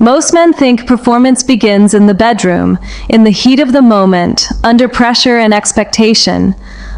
Most men think performance begins in the bedroom, in the heat of the moment, under pressure and expectation.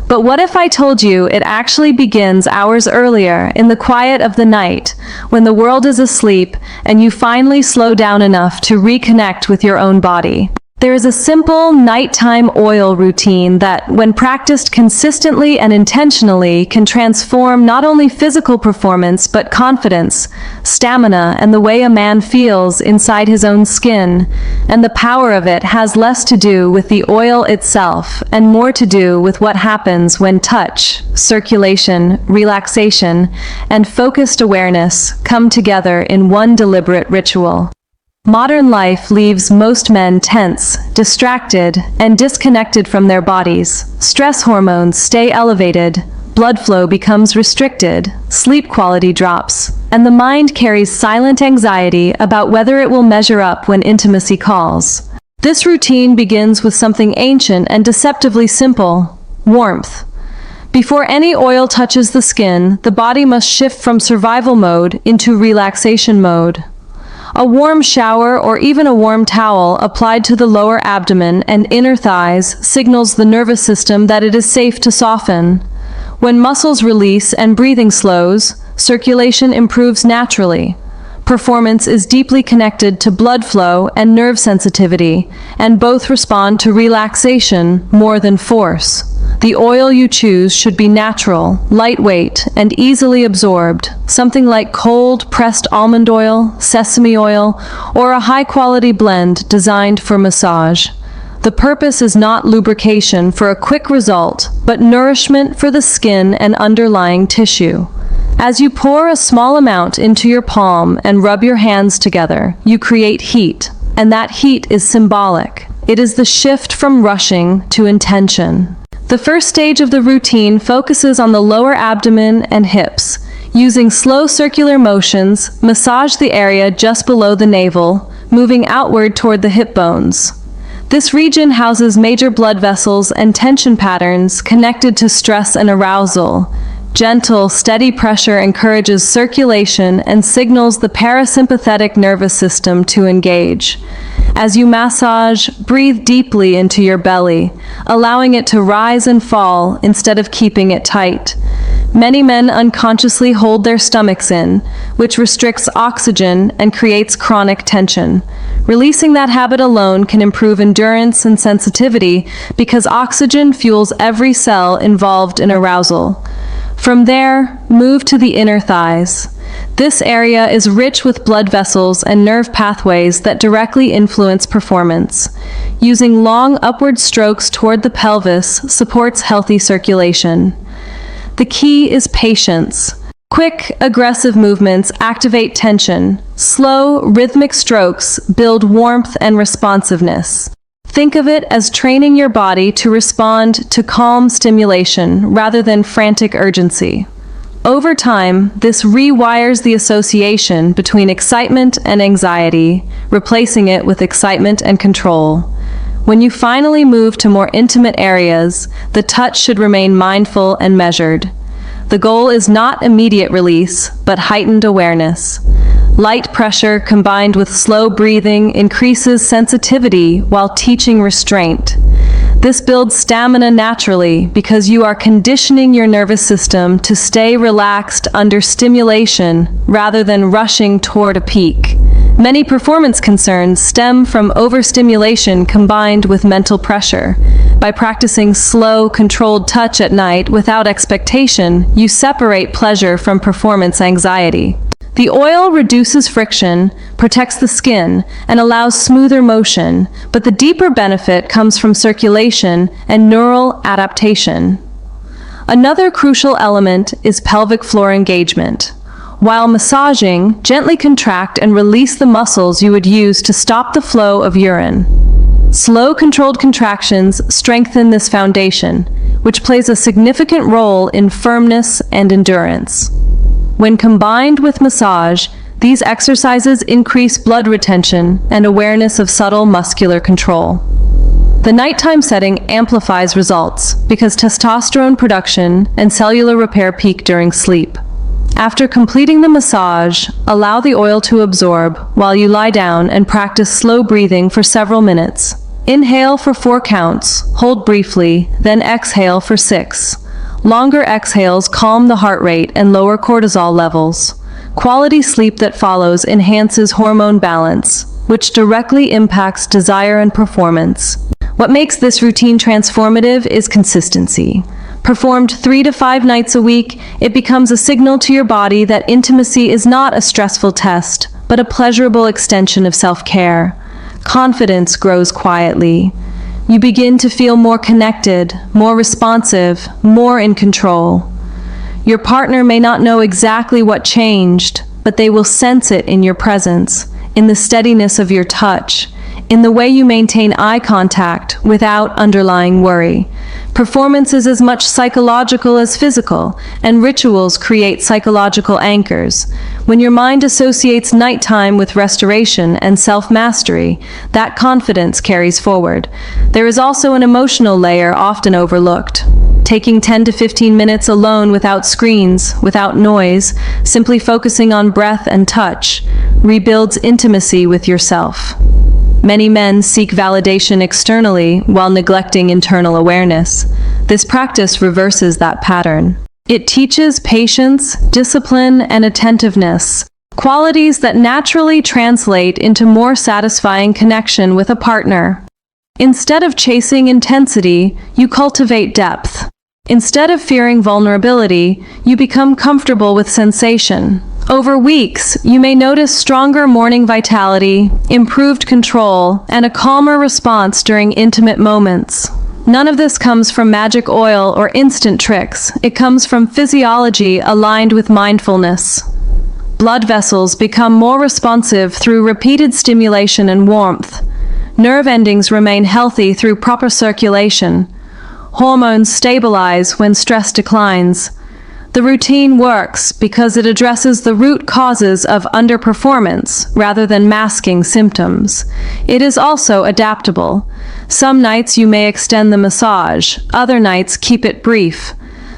But what if I told you it actually begins hours earlier, in the quiet of the night, when the world is asleep and you finally slow down enough to reconnect with your own body? There is a simple nighttime oil routine that, when practiced consistently and intentionally, can transform not only physical performance but confidence, stamina, and the way a man feels inside his own skin. And the power of it has less to do with the oil itself and more to do with what happens when touch, circulation, relaxation, and focused awareness come together in one deliberate ritual. Modern life leaves most men tense, distracted, and disconnected from their bodies. Stress hormones stay elevated, blood flow becomes restricted, sleep quality drops, and the mind carries silent anxiety about whether it will measure up when intimacy calls. This routine begins with something ancient and deceptively simple: warmth. Before any oil touches the skin, the body must shift from survival mode into relaxation mode. A warm shower or even a warm towel applied to the lower abdomen and inner thighs signals the nervous system that it is safe to soften. When muscles release and breathing slows, circulation improves naturally. Performance is deeply connected to blood flow and nerve sensitivity, and both respond to relaxation more than force. The oil you choose should be natural, lightweight, and easily absorbed, something like cold, pressed almond oil, sesame oil, or a high-quality blend designed for massage. The purpose is not lubrication for a quick result, but nourishment for the skin and underlying tissue. As you pour a small amount into your palm and rub your hands together, you create heat, and that heat is symbolic. It is the shift from rushing to intention. The first stage of the routine focuses on the lower abdomen and hips. Using slow circular motions, massage the area just below the navel, moving outward toward the hip bones. This region houses major blood vessels and tension patterns connected to stress and arousal. Gentle, steady pressure encourages circulation and signals the parasympathetic nervous system to engage. As you massage, breathe deeply into your belly, allowing it to rise and fall instead of keeping it tight. Many men unconsciously hold their stomachs in, which restricts oxygen and creates chronic tension. Releasing that habit alone can improve endurance and sensitivity because oxygen fuels every cell involved in arousal. From there, move to the inner thighs. This area is rich with blood vessels and nerve pathways that directly influence performance. Using long upward strokes toward the pelvis supports healthy circulation. The key is patience. Quick, aggressive movements activate tension. Slow, rhythmic strokes build warmth and responsiveness. Think of it as training your body to respond to calm stimulation rather than frantic urgency. Over time, this rewires the association between excitement and anxiety, replacing it with excitement and control. When you finally move to more intimate areas, the touch should remain mindful and measured. The goal is not immediate release, but heightened awareness. Light pressure combined with slow breathing increases sensitivity while teaching restraint. This builds stamina naturally because you are conditioning your nervous system to stay relaxed under stimulation rather than rushing toward a peak. Many performance concerns stem from overstimulation combined with mental pressure. By practicing slow, controlled touch at night without expectation, you separate pleasure from performance anxiety. The oil reduces friction, protects the skin, and allows smoother motion, but the deeper benefit comes from circulation and neural adaptation. Another crucial element is pelvic floor engagement. While massaging, gently contract and release the muscles you would use to stop the flow of urine. Slow, controlled contractions strengthen this foundation, which plays a significant role in firmness and endurance. When combined with massage, these exercises increase blood retention and awareness of subtle muscular control. The nighttime setting amplifies results because testosterone production and cellular repair peak during sleep. After completing the massage, allow the oil to absorb while you lie down and practice slow breathing for several minutes. Inhale for 4 counts, hold briefly, then exhale for 6. Longer exhales calm the heart rate and lower cortisol levels. Quality sleep that follows enhances hormone balance, which directly impacts desire and performance. What makes this routine transformative is consistency. Performed 3 to 5 nights a week, it becomes a signal to your body that intimacy is not a stressful test, but a pleasurable extension of self-care. Confidence grows quietly. You begin to feel more connected, more responsive, more in control. Your partner may not know exactly what changed, but they will sense it in your presence, in the steadiness of your touch, in the way you maintain eye contact without underlying worry. Performance is as much psychological as physical, and rituals create psychological anchors. When your mind associates nighttime with restoration and self-mastery, that confidence carries forward. There is also an emotional layer often overlooked. Taking 10 to 15 minutes alone without screens, without noise, simply focusing on breath and touch, rebuilds intimacy with yourself. Many men seek validation externally while neglecting internal awareness. This practice reverses that pattern. It teaches patience, discipline, and attentiveness, qualities that naturally translate into more satisfying connection with a partner. Instead of chasing intensity, you cultivate depth. Instead of fearing vulnerability, you become comfortable with sensation. Over weeks, you may notice stronger morning vitality, improved control, and a calmer response during intimate moments. None of this comes from magic oil or instant tricks. It comes from physiology aligned with mindfulness. Blood vessels become more responsive through repeated stimulation and warmth. Nerve endings remain healthy through proper circulation. Hormones stabilize when stress declines. The routine works because it addresses the root causes of underperformance rather than masking symptoms. It is also adaptable. Some nights you may extend the massage, other nights keep it brief.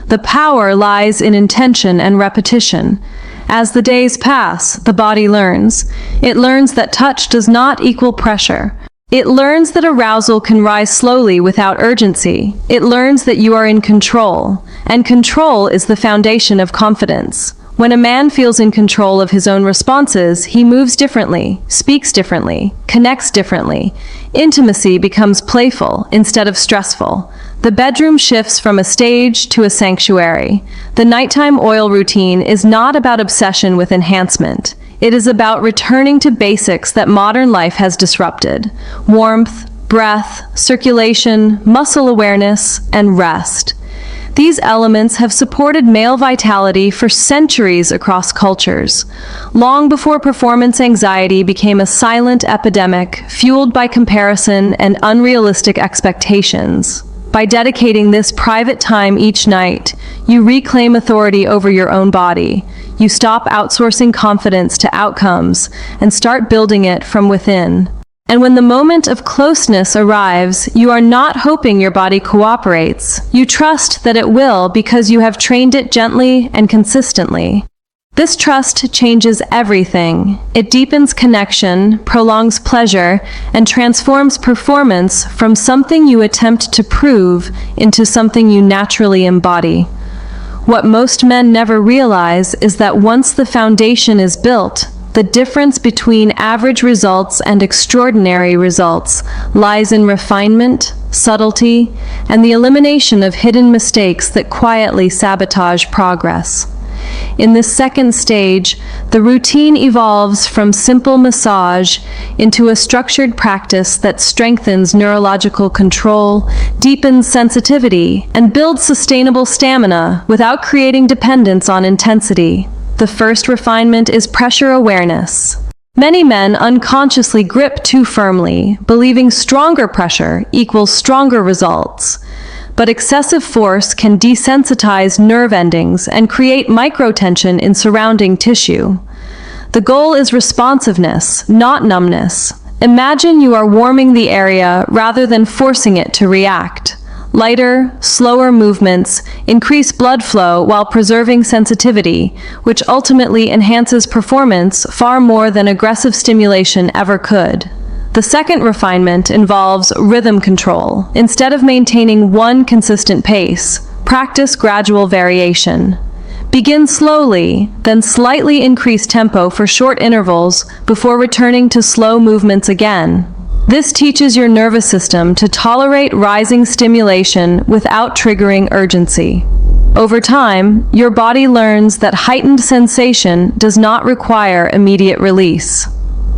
The power lies in intention and repetition. As the days pass, the body learns. It learns that touch does not equal pressure. It learns that arousal can rise slowly without urgency. It learns that you are in control, and control is the foundation of confidence. When a man feels in control of his own responses, he moves differently, speaks differently, connects differently. Intimacy becomes playful instead of stressful. The bedroom shifts from a stage to a sanctuary. The nighttime oil routine is not about obsession with enhancement. It is about returning to basics that modern life has disrupted: warmth, breath, circulation, muscle awareness, and rest. These elements have supported male vitality for centuries across cultures. Long before performance anxiety became a silent epidemic, fueled by comparison and unrealistic expectations. By dedicating this private time each night, you reclaim authority over your own body. You stop outsourcing confidence to outcomes and start building it from within. And when the moment of closeness arrives, you are not hoping your body cooperates. You trust that it will because you have trained it gently and consistently. This trust changes everything. It deepens connection, prolongs pleasure, and transforms performance from something you attempt to prove into something you naturally embody. What most men never realize is that once the foundation is built, the difference between average results and extraordinary results lies in refinement, subtlety, and the elimination of hidden mistakes that quietly sabotage progress. In this second stage, the routine evolves from simple massage into a structured practice that strengthens neurological control, deepens sensitivity, and builds sustainable stamina without creating dependence on intensity. The first refinement is pressure awareness. Many men unconsciously grip too firmly, believing stronger pressure equals stronger results. But excessive force can desensitize nerve endings and create microtension in surrounding tissue. The goal is responsiveness, not numbness. Imagine you are warming the area rather than forcing it to react. Lighter, slower movements increase blood flow while preserving sensitivity, which ultimately enhances performance far more than aggressive stimulation ever could. The second refinement involves rhythm control. Instead of maintaining one consistent pace, practice gradual variation. Begin slowly, then slightly increase tempo for short intervals before returning to slow movements again. This teaches your nervous system to tolerate rising stimulation without triggering urgency. Over time, your body learns that heightened sensation does not require immediate release.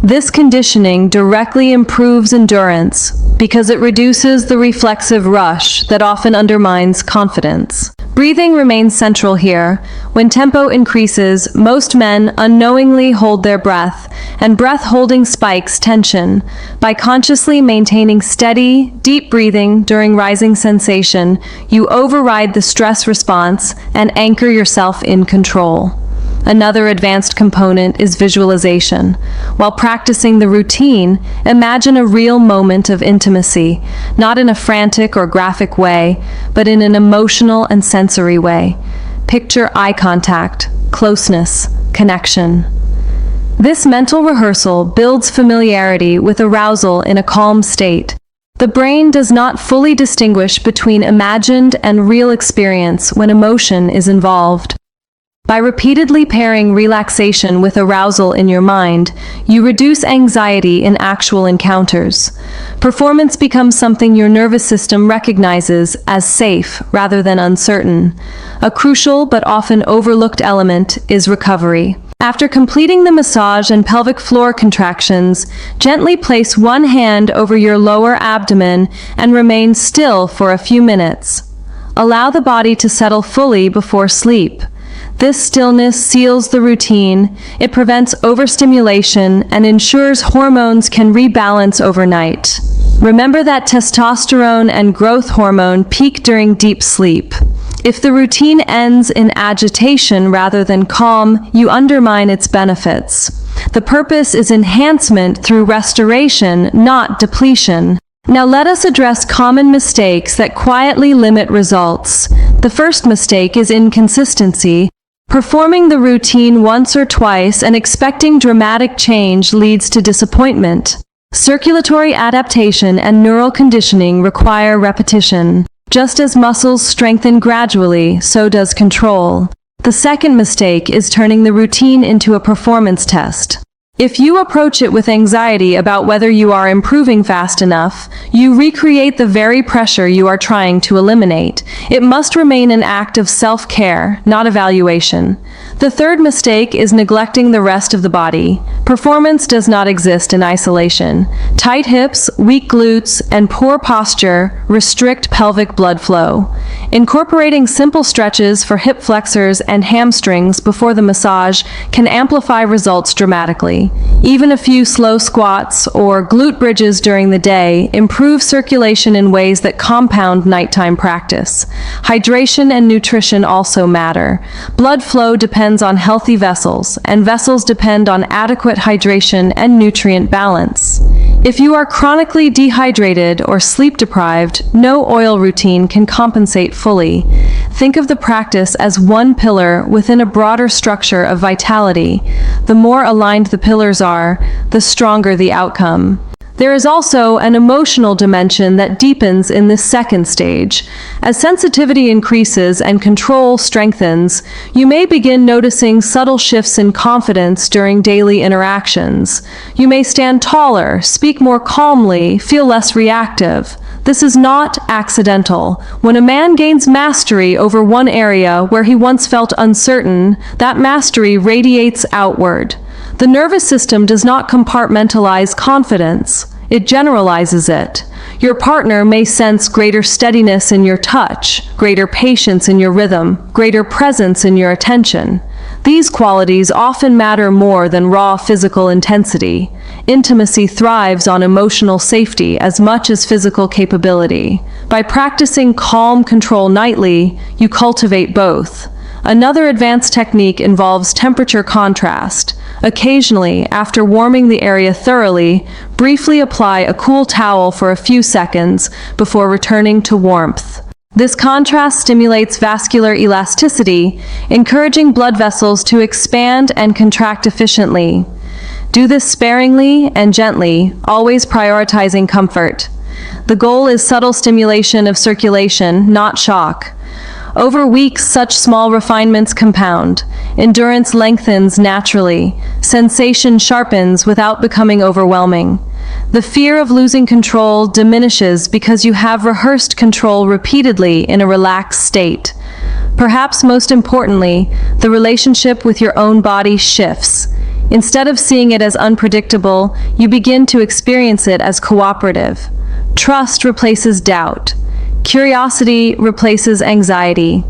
This conditioning directly improves endurance because it reduces the reflexive rush that often undermines confidence. Breathing remains central here. When tempo increases, most men unknowingly hold their breath, and breath holding spikes tension. By consciously maintaining steady, deep breathing during rising sensation, you override the stress response and anchor yourself in control. Another advanced component is visualization. While practicing the routine, imagine a real moment of intimacy, not in a frantic or graphic way, but in an emotional and sensory way. Picture eye contact, closeness, connection. This mental rehearsal builds familiarity with arousal in a calm state. The brain does not fully distinguish between imagined and real experience when emotion is involved. By repeatedly pairing relaxation with arousal in your mind, you reduce anxiety in actual encounters. Performance becomes something your nervous system recognizes as safe rather than uncertain. A crucial but often overlooked element is recovery. After completing the massage and pelvic floor contractions, gently place one hand over your lower abdomen and remain still for a few minutes. Allow the body to settle fully before sleep. This stillness seals the routine, it prevents overstimulation, and ensures hormones can rebalance overnight. Remember that testosterone and growth hormone peak during deep sleep. If the routine ends in agitation rather than calm, you undermine its benefits. The purpose is enhancement through restoration, not depletion. Now let us address common mistakes that quietly limit results. The first mistake is inconsistency. Performing the routine once or twice and expecting dramatic change leads to disappointment. Circulatory adaptation and neural conditioning require repetition. Just as muscles strengthen gradually, so does control. The second mistake is turning the routine into a performance test. If you approach it with anxiety about whether you are improving fast enough, you recreate the very pressure you are trying to eliminate. It must remain an act of self-care, not evaluation. The third mistake is neglecting the rest of the body. Performance does not exist in isolation. Tight hips, weak glutes, and poor posture restrict pelvic blood flow. Incorporating simple stretches for hip flexors and hamstrings before the massage can amplify results dramatically. Even a few slow squats or glute bridges during the day improve circulation in ways that compound nighttime practice. Hydration and nutrition also matter. Blood flow depends on healthy vessels, and vessels depend on adequate hydration and nutrient balance. If you are chronically dehydrated or sleep deprived, no oil routine can compensate fully. Think of the practice as one pillar within a broader structure of vitality. The more aligned the pillars are, the stronger the outcome. There is also an emotional dimension that deepens in this second stage. As sensitivity increases and control strengthens, you may begin noticing subtle shifts in confidence during daily interactions. You may stand taller, speak more calmly, feel less reactive. This is not accidental. When a man gains mastery over one area where he once felt uncertain, that mastery radiates outward. The nervous system does not compartmentalize confidence, it generalizes it. Your partner may sense greater steadiness in your touch, greater patience in your rhythm, greater presence in your attention. These qualities often matter more than raw physical intensity. Intimacy thrives on emotional safety as much as physical capability. By practicing calm control nightly, you cultivate both. Another advanced technique involves temperature contrast. Occasionally, after warming the area thoroughly, briefly apply a cool towel for a few seconds before returning to warmth. This contrast stimulates vascular elasticity, encouraging blood vessels to expand and contract efficiently. Do this sparingly and gently, always prioritizing comfort. The goal is subtle stimulation of circulation, not shock. Over weeks, such small refinements compound. Endurance lengthens naturally. Sensation sharpens without becoming overwhelming. The fear of losing control diminishes because you have rehearsed control repeatedly in a relaxed state. Perhaps most importantly, the relationship with your own body shifts. Instead of seeing it as unpredictable, you begin to experience it as cooperative. Trust replaces doubt. Curiosity replaces anxiety.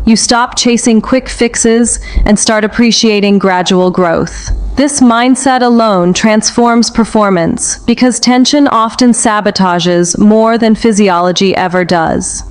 You stop chasing quick fixes and start appreciating gradual growth. This mindset alone transforms performance because tension often sabotages more than physiology ever does.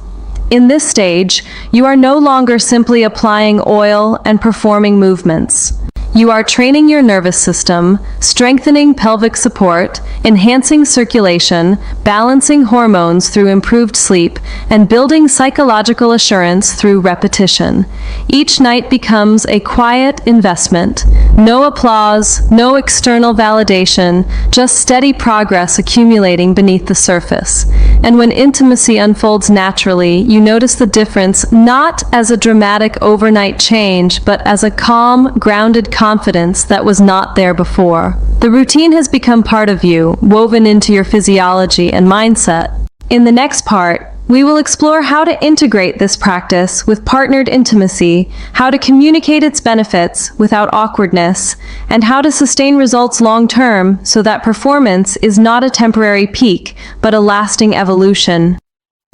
In this stage, you are no longer simply applying oil and performing movements. You are training your nervous system, strengthening pelvic support, enhancing circulation, balancing hormones through improved sleep, and building psychological assurance through repetition. Each night becomes a quiet investment. No applause, no external validation, just steady progress accumulating beneath the surface. And when intimacy unfolds naturally, you notice the difference not as a dramatic overnight change, but as a calm, grounded confidence that was not there before. The routine has become part of you, woven into your physiology and mindset. In the next part, we will explore how to integrate this practice with partnered intimacy, how to communicate its benefits without awkwardness, and how to sustain results long-term so that performance is not a temporary peak, but a lasting evolution.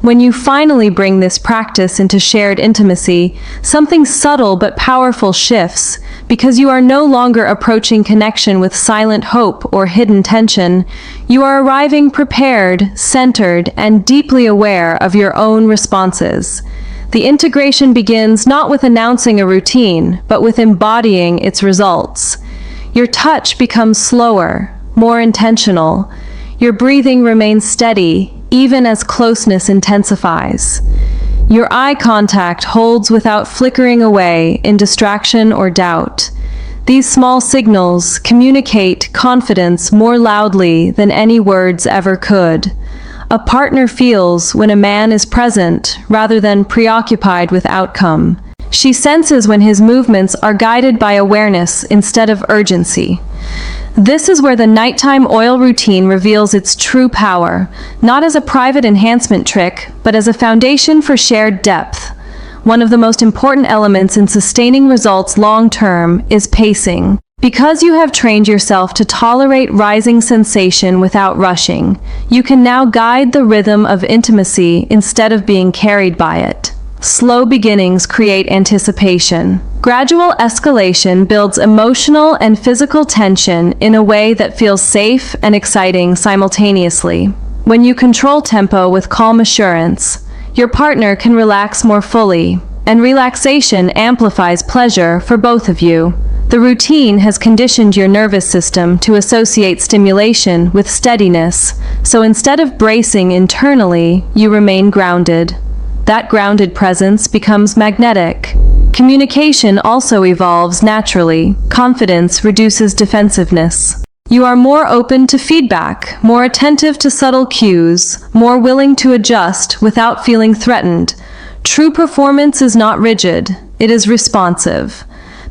When you finally bring this practice into shared intimacy, something subtle but powerful shifts, because you are no longer approaching connection with silent hope or hidden tension. You are arriving prepared, centered, and deeply aware of your own responses. The integration begins not with announcing a routine, but with embodying its results. Your touch becomes slower, more intentional. Your breathing remains steady, even as closeness intensifies. Your eye contact holds without flickering away in distraction or doubt. These small signals communicate confidence more loudly than any words ever could. A partner feels when a man is present rather than preoccupied with outcome. She senses when his movements are guided by awareness instead of urgency. This is where the nighttime oil routine reveals its true power, not as a private enhancement trick, but as a foundation for shared depth. One of the most important elements in sustaining results long-term is pacing. Because you have trained yourself to tolerate rising sensation without rushing, you can now guide the rhythm of intimacy instead of being carried by it. Slow beginnings create anticipation. Gradual escalation builds emotional and physical tension in a way that feels safe and exciting simultaneously. When you control tempo with calm assurance, your partner can relax more fully, and relaxation amplifies pleasure for both of you. The routine has conditioned your nervous system to associate stimulation with steadiness, so instead of bracing internally, you remain grounded. That grounded presence becomes magnetic. Communication also evolves naturally. Confidence reduces defensiveness. You are more open to feedback, more attentive to subtle cues, more willing to adjust without feeling threatened. True performance is not rigid, it is responsive.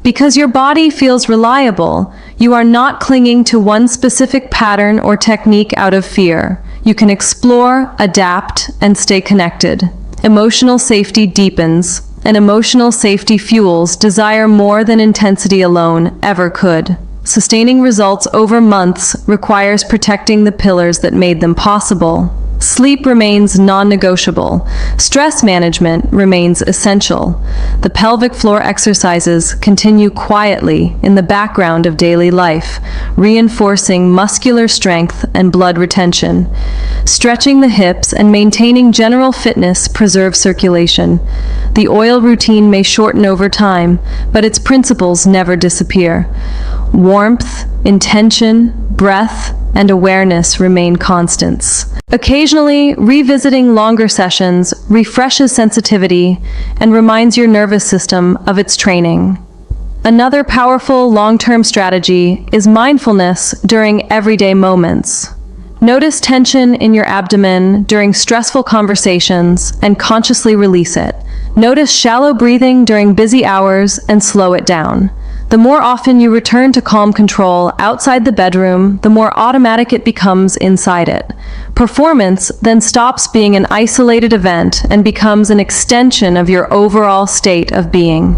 Because your body feels reliable, you are not clinging to one specific pattern or technique out of fear. You can explore, adapt, and stay connected. Emotional safety deepens, and emotional safety fuels desire more than intensity alone ever could. Sustaining results over months requires protecting the pillars that made them possible. Sleep remains non-negotiable. Stress management remains essential. The pelvic floor exercises continue quietly in the background of daily life, reinforcing muscular strength and blood retention. Stretching the hips and maintaining general fitness preserve circulation. The oil routine may shorten over time, but its principles never disappear. Warmth, intention, breath, and awareness remain constants. Occasionally, revisiting longer sessions refreshes sensitivity and reminds your nervous system of its training. Another powerful long-term strategy is mindfulness during everyday moments. Notice tension in your abdomen during stressful conversations and consciously release it. Notice shallow breathing during busy hours and slow it down. The more often you return to calm control outside the bedroom, the more automatic it becomes inside it. Performance then stops being an isolated event and becomes an extension of your overall state of being.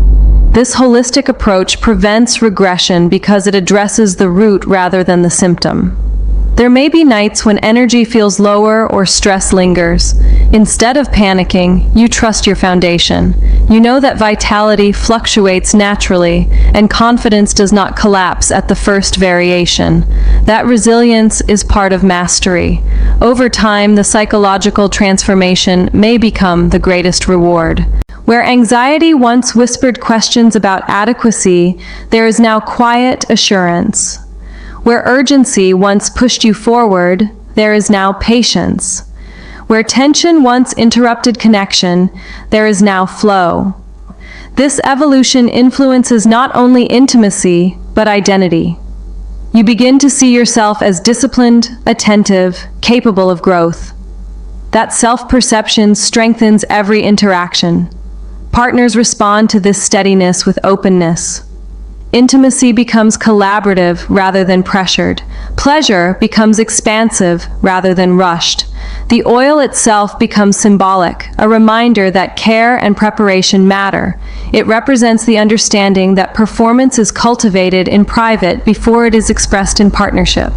This holistic approach prevents regression because it addresses the root rather than the symptom. There may be nights when energy feels lower or stress lingers. Instead of panicking, you trust your foundation. You know that vitality fluctuates naturally and confidence does not collapse at the first variation. That resilience is part of mastery. Over time, the psychological transformation may become the greatest reward. Where anxiety once whispered questions about adequacy, there is now quiet assurance. Where urgency once pushed you forward, there is now patience. Where tension once interrupted connection, there is now flow. This evolution influences not only intimacy, but identity. You begin to see yourself as disciplined, attentive, capable of growth. That self-perception strengthens every interaction. Partners respond to this steadiness with openness. Intimacy becomes collaborative rather than pressured. Pleasure becomes expansive rather than rushed. The oil itself becomes symbolic, a reminder that care and preparation matter. It represents the understanding that performance is cultivated in private before it is expressed in partnership.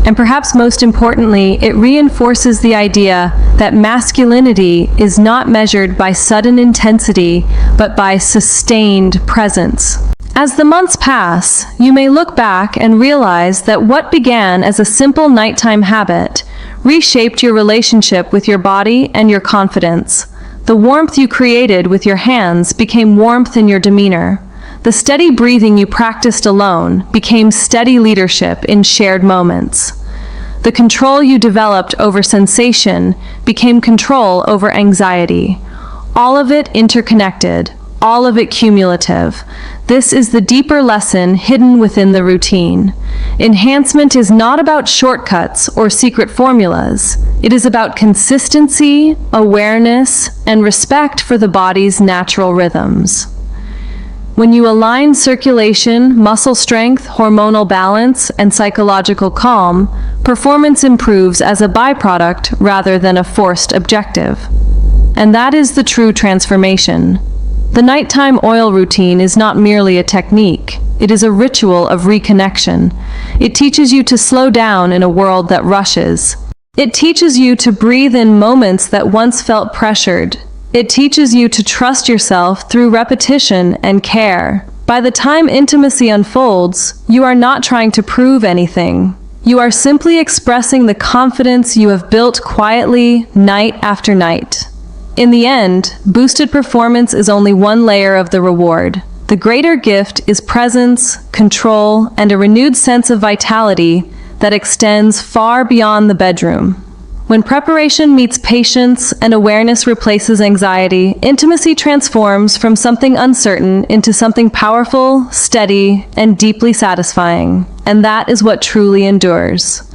And perhaps most importantly, it reinforces the idea that masculinity is not measured by sudden intensity, but by sustained presence. As the months pass, you may look back and realize that what began as a simple nighttime habit reshaped your relationship with your body and your confidence. The warmth you created with your hands became warmth in your demeanor. The steady breathing you practiced alone became steady leadership in shared moments. The control you developed over sensation became control over anxiety. All of it interconnected, all of it cumulative. This is the deeper lesson hidden within the routine. Enhancement is not about shortcuts or secret formulas. It is about consistency, awareness, and respect for the body's natural rhythms. When you align circulation, muscle strength, hormonal balance, and psychological calm, performance improves as a byproduct rather than a forced objective. And that is the true transformation. The nighttime oil routine is not merely a technique, it is a ritual of reconnection. It teaches you to slow down in a world that rushes. It teaches you to breathe in moments that once felt pressured. It teaches you to trust yourself through repetition and care. By the time intimacy unfolds, you are not trying to prove anything. You are simply expressing the confidence you have built quietly, night after night. In the end, boosted performance is only one layer of the reward. The greater gift is presence, control, and a renewed sense of vitality that extends far beyond the bedroom. When preparation meets patience and awareness replaces anxiety, intimacy transforms from something uncertain into something powerful, steady, and deeply satisfying. And that is what truly endures.